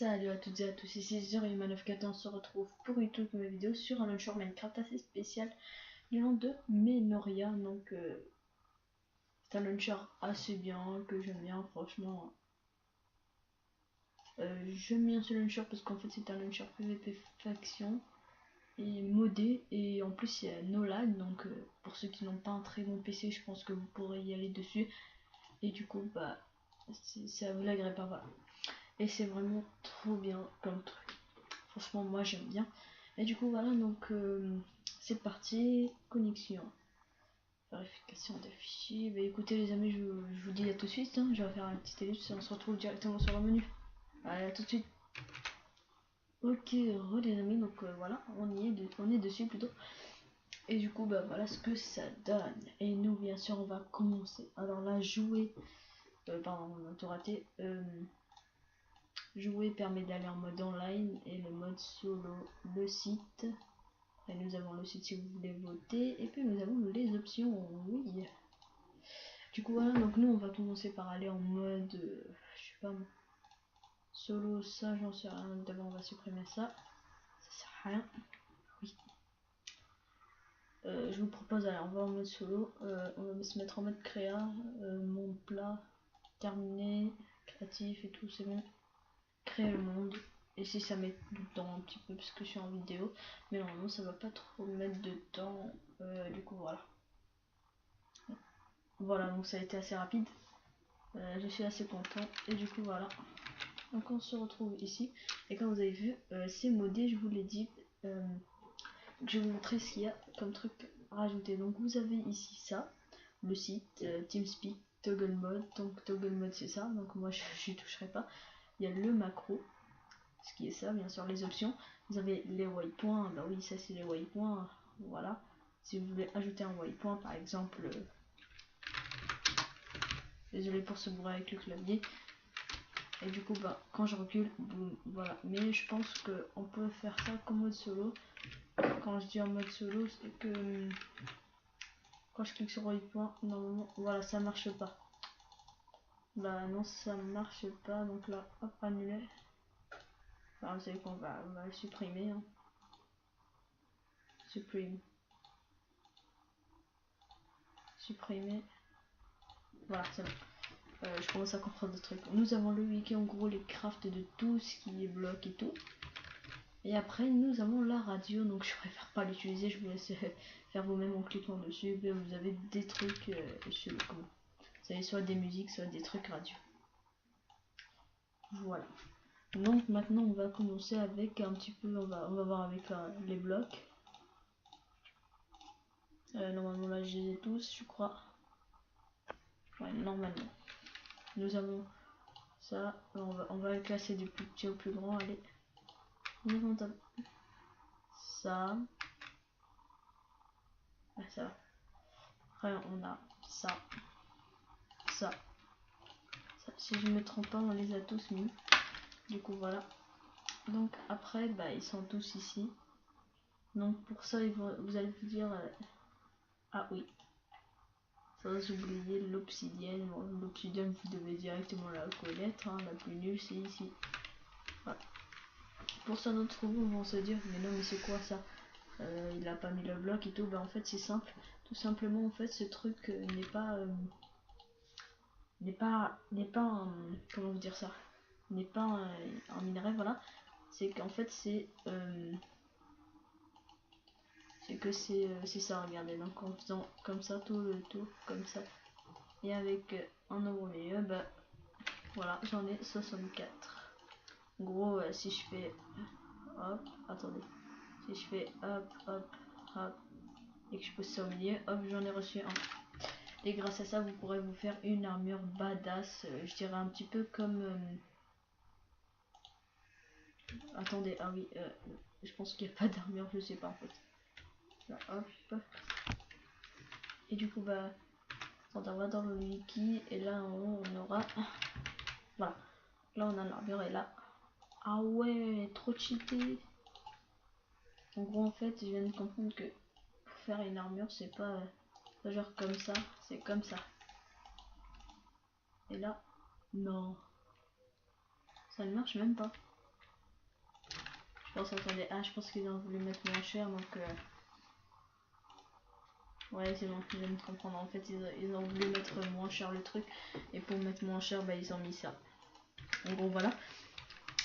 Salut à toutes et à tous, ici Zuriman914, on se retrouve pour une toute nouvelle vidéo sur un launcher Minecraft assez spécial du nom de Menoria. Donc c'est un launcher assez bien, que j'aime bien franchement. J'aime bien ce launcher parce qu'en fait c'est un launcher PVP faction et modé, et en plus il y a no lag, donc pour ceux qui n'ont pas un très bon PC, je pense que vous pourrez y aller dessus, et du coup bah ça vous laguerait pas, voilà. Et c'est vraiment trop bien comme truc. Franchement, moi j'aime bien. Et du coup, voilà, donc c'est parti. Connexion. Vérification des fichiers. Bah écoutez, les amis, je vous dis à tout de suite. Hein. Je vais faire un petit ellipse et on se retrouve directement sur le menu. Allez, à tout de suite. Ok, les amis, donc voilà, on est dessus plutôt. Et du coup, bah voilà ce que ça donne. Et nous, bien sûr, on va commencer. Alors là, jouer. Pardon, on a tout raté. Jouer permet d'aller en mode online et le mode solo, le site. Et nous avons le site si vous voulez voter, et puis nous avons les options, oui. Du coup voilà, donc nous on va commencer par aller en mode, je sais pas moi, solo, ça j'en sais rien. D'abord on va supprimer ça sert à rien, oui. Je vous propose, allez, on va en mode solo, on va se mettre en mode créa, monde plat, terminé, créatif et tout, c'est bon. Créer le monde. Et si ça met du temps un petit peu parce que je suis en vidéo, mais normalement ça va pas trop mettre de temps, du coup voilà. Voilà, donc ça a été assez rapide, je suis assez content, et du coup voilà, donc on se retrouve ici, et comme vous avez vu, c'est modé, je vous l'ai dit. Je vais vous montrer ce qu'il y a comme truc rajouté. Donc vous avez ici ça, le site, TeamSpeak, Toggle Mode. Donc Toggle Mode c'est ça, donc moi je n'y toucherai pas. Il y a le macro, ce qui est ça, bien sûr les options. Vous avez les waypoints, bah oui ça c'est les waypoints, voilà. Si vous voulez ajouter un waypoint par exemple, désolé pour ce bruit avec le clavier. Et du coup bah quand je recule, boum, voilà. Mais je pense que on peut faire ça qu'en mode solo. Quand je dis en mode solo, c'est que quand je clique sur waypoint, normalement, voilà, ça marche pas. Bah non, ça marche pas, donc là, hop, annuler. Alors vous savez qu'on on va le supprimer. Hein. Supprime. Supprimer. Voilà, c'est bon. Je commence à comprendre le truc. Nous avons le wiki, en gros, les crafts de tout ce qui est bloc et tout. Et après, nous avons la radio, donc je préfère pas l'utiliser, je vous laisse faire vous-même en cliquant dessus. Et vous avez des trucs, je sais pas comment. Vous avez soit des musiques, soit des trucs radio. Voilà. Donc maintenant, on va commencer avec un petit peu, on va voir avec les blocs. Normalement, là, je les ai tous, je crois. Ouais, normalement. Nous avons ça, on va le classer du plus petit au plus grand, allez. Nous avons ça. Ah, ça va. Après, on a ça. Ça. Si je me trompe pas, on les a tous mis. Du coup, voilà. Donc après, bah, ils sont tous ici. Donc pour ça, vous allez vous dire, ah oui. Sans oublier l'obsidienne. Bon, l'obsidienne, vous devez directement la connaître. Hein. La plus nulle, c'est ici. Voilà. Pour ça, d'entre vous vont se dire, mais non, mais c'est quoi ça? Il a pas mis le bloc et tout. Ben en fait, c'est simple. Tout simplement, en fait, ce truc n'est pas comment vous dire ça, n'est pas un minerai, voilà. C'est qu'en fait c'est c'est ça, regardez. Donc en faisant comme ça tout le tour comme ça, et avec un nombre au milieu, bah voilà, j'en ai 64. En gros, si je fais hop, attendez, si je fais hop hop hop et que je pose ça au milieu, hop, j'en ai reçu un. Et grâce à ça, vous pourrez vous faire une armure badass, je dirais un petit peu comme attendez, ah oui, je pense qu'il n'y a pas d'armure, je sais pas en fait. Là, hop. Et du coup, bah, on va dans le wiki, et là en haut, on aura. Voilà. Là, on a l'armure, et là. Ah ouais, trop cheaté. En gros, en fait, je viens de comprendre que pour faire une armure, c'est pas genre comme ça, c'est comme ça. Et là, non. Ça ne marche même pas. Bon, attendez, ah je pense qu'ils ont voulu mettre moins cher, donc ouais c'est bon, je viens de comprendre. En fait ils ont voulu mettre moins cher le truc, et pour mettre moins cher bah ils ont mis ça. En gros voilà,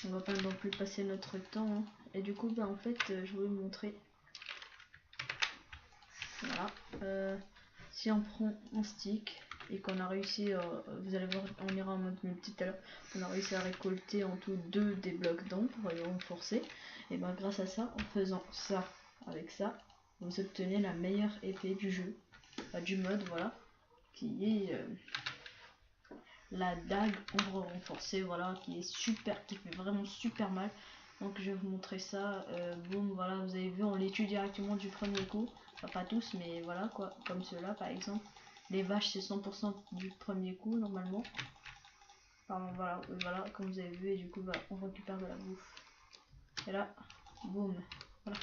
on va pas non plus passer notre temps hein. Et du coup bah en fait je voulais vous montrer. Voilà, si on prend un stick et qu'on a réussi, vous allez voir, on ira en mode multi tout à l'heure, on a réussi à récolter en tout 2 des blocs d'ombre et renforcer, et ben grâce à ça, en faisant ça avec ça, vous obtenez la meilleure épée du jeu, du mode, voilà, qui est la dague ombre renforcée, voilà, qui est super, qui fait vraiment super mal. Donc je vais vous montrer ça, boum, voilà, vous avez vu, on les tue directement du premier coup, enfin pas tous, mais voilà quoi, comme ceux-là par exemple. Les vaches c'est 100% du premier coup normalement. Enfin voilà, voilà, comme vous avez vu, et du coup bah, on récupère de la bouffe. Et là, boum, voilà.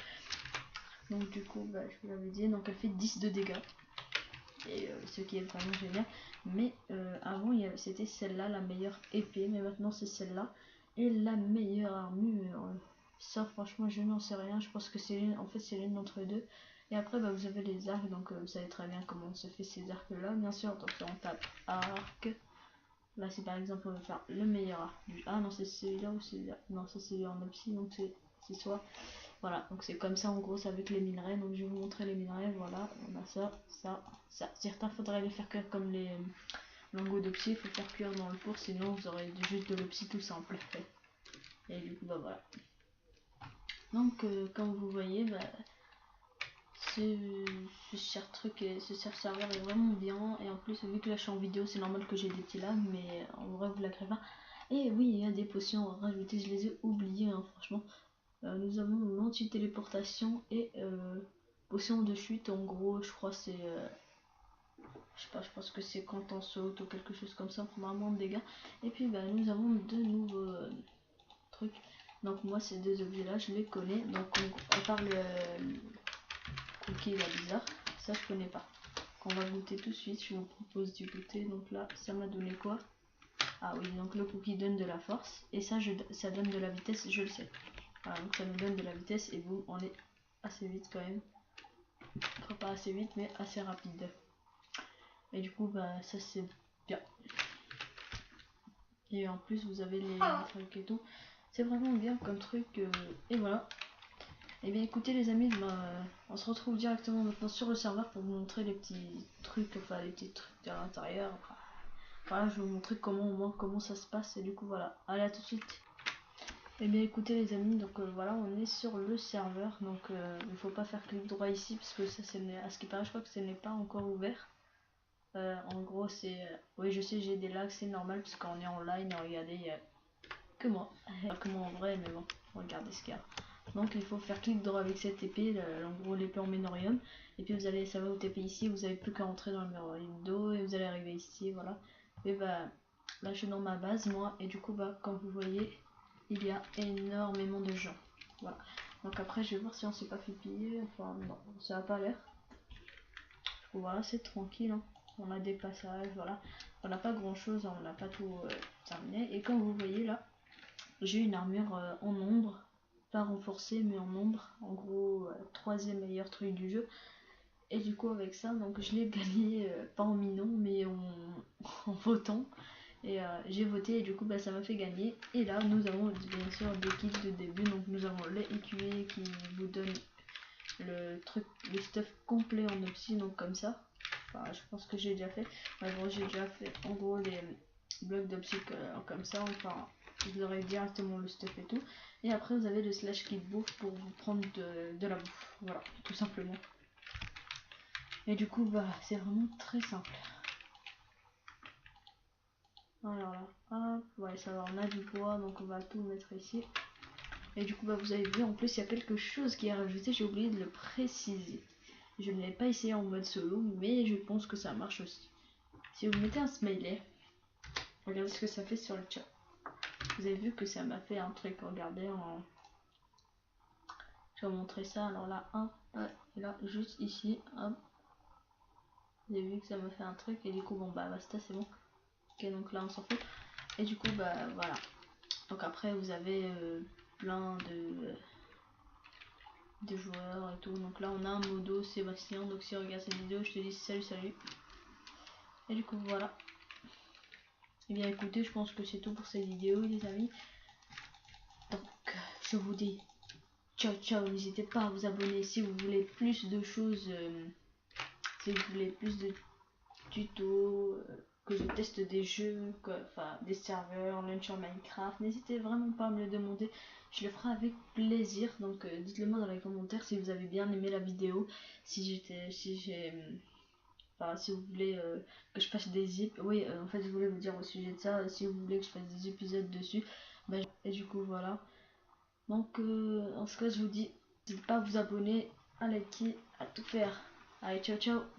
Donc du coup, bah, je vous l'avais dit, donc elle fait 10 de dégâts. Et ce qui est vraiment génial. Mais avant c'était celle-là la meilleure épée, mais maintenant c'est celle-là. Et la meilleure armure, ça franchement je n'en sais rien, je pense que c'est l'une, en fait c'est l'une d'entre les deux. Et après bah, vous avez les arcs, donc vous savez très bien comment se fait ces arcs là, bien sûr. Donc on tape arc, là c'est par exemple on va faire le meilleur arc du... Ah non c'est celui-là ou c'est... Non c'est celui en opsi, donc c'est soit... Voilà, donc c'est comme ça en gros, c'est avec les minerais. Donc je vais vous montrer les minerais, voilà, on a ça, ça, ça. Certains faudrait les faire cuire comme les lingots d'opsie, il faut faire cuire dans le four, sinon vous aurez juste de l'opsie tout simple. Et du coup bah voilà. Donc comme vous voyez, bah, ce cher truc, ce cher serveur est vraiment bien. Et en plus vu que là je suis en vidéo, c'est normal que j'ai des petits lags, mais en vrai vous l'agréez pas. Et oui, il y a des potions à rajouter, je les ai oubliées hein, franchement. Nous avons l'anti-téléportation et potion de chute. En gros, je crois c'est... je sais pas, je pense que c'est quand on saute ou quelque chose comme ça, on prendra moins de dégâts. Et puis bah, nous avons deux nouveaux trucs. Donc moi ces deux objets là, je les connais. Donc on parle cookie la bizarre. Ça je connais pas. On va goûter tout de suite, je vous propose du goûter. Donc là, ça m'a donné quoi? Ah oui, donc le cookie donne de la force. Et ça, ça donne de la vitesse, je le sais. Voilà, donc ça nous donne de la vitesse et boum, on est assez vite quand même. Enfin, pas assez vite, mais assez rapide. Et du coup, bah ça c'est bien. Et en plus, vous avez les trucs et tout. C'est vraiment bien comme truc. Et voilà. Et bien écoutez les amis, bah, on se retrouve directement maintenant sur le serveur pour vous montrer les petits trucs, enfin les petits trucs à l'intérieur. Voilà, je vais vous montrer comment au moins comment ça se passe. Et du coup voilà, allez à tout de suite. Et bien écoutez les amis, donc voilà, on est sur le serveur, donc il faut pas faire clic droit ici parce que ça c'est à ce qui paraît, je crois que ce n'est pas encore ouvert. En gros c'est, oui je sais j'ai des lags, c'est normal parce qu'on est en ligne, regardez, il y a que moi, que moi en vrai, mais bon, regardez ce qu'il y a. Donc il faut faire clic droit avec cette épée, en gros l'épée en ménorium, et puis vous allez, ça va au TP ici, vous avez plus qu'à entrer dans le ménorium d'eau et vous allez arriver ici, voilà. Et bah là je suis dans ma base moi, et du coup bah comme vous voyez il y a énormément de gens, voilà. Donc après je vais voir si on s'est pas fait piller, enfin non, ça a pas l'air. Voilà, c'est tranquille hein. On a des passages, voilà, on n'a pas grand chose, on n'a pas tout terminé. Et comme vous voyez là, j'ai une armure en ombre, pas renforcée mais en ombre, en gros troisième meilleur truc du jeu. Et du coup avec ça, donc je l'ai gagné pas en minant mais en votant. Et j'ai voté et du coup bah, ça m'a fait gagner. Et là nous avons bien sûr des kits de début, donc nous avons les EQA qui vous donne le truc, le stuff complet en opsi, donc comme ça. Enfin je pense que j'ai déjà fait. Ouais, bon, j'ai déjà fait en gros les blocs d'opsi comme ça, enfin vous aurez directement le stuff et tout. Et après vous avez le slash kit bouffe pour vous prendre de la bouffe, voilà, tout simplement. Et du coup bah c'est vraiment très simple. Alors là, hop, ouais ça va, on a du bois, donc on va tout mettre ici. Et du coup bah vous avez vu, en plus il y a quelque chose qui est rajouté, j'ai oublié de le préciser. Je ne l'ai pas essayé en mode solo, mais je pense que ça marche aussi. Si vous mettez un smiley, regardez ce que ça fait sur le chat. Vous avez vu que ça m'a fait un truc, regardez en... Je vais vous montrer ça, alors là, hop, et là, juste ici, hop. Vous avez vu que ça m'a fait un truc, et du coup, bon bah basta, c'est bon. Ok, donc là on s'en fout. Et du coup, bah voilà. Donc après, vous avez plein de des joueurs et tout. Donc là on a un modo Sébastien, donc si tu regardes cette vidéo je te dis salut. Et du coup voilà. Et bien écoutez, je pense que c'est tout pour cette vidéo les amis. Donc je vous dis ciao, n'hésitez pas à vous abonner si vous voulez plus de choses, si vous voulez plus de tutos, que je teste des jeux, enfin des serveurs, launcher Minecraft, n'hésitez vraiment pas à me le demander, je le ferai avec plaisir. Donc dites-le moi dans les commentaires si vous avez bien aimé la vidéo, si vous voulez que je fasse des zips. Oui, en fait je voulais vous dire au sujet de ça, si vous voulez que je fasse des épisodes dessus, et du coup voilà. Donc en ce cas je vous dis, n'hésitez pas à vous abonner, à liker, à tout faire. Allez ciao.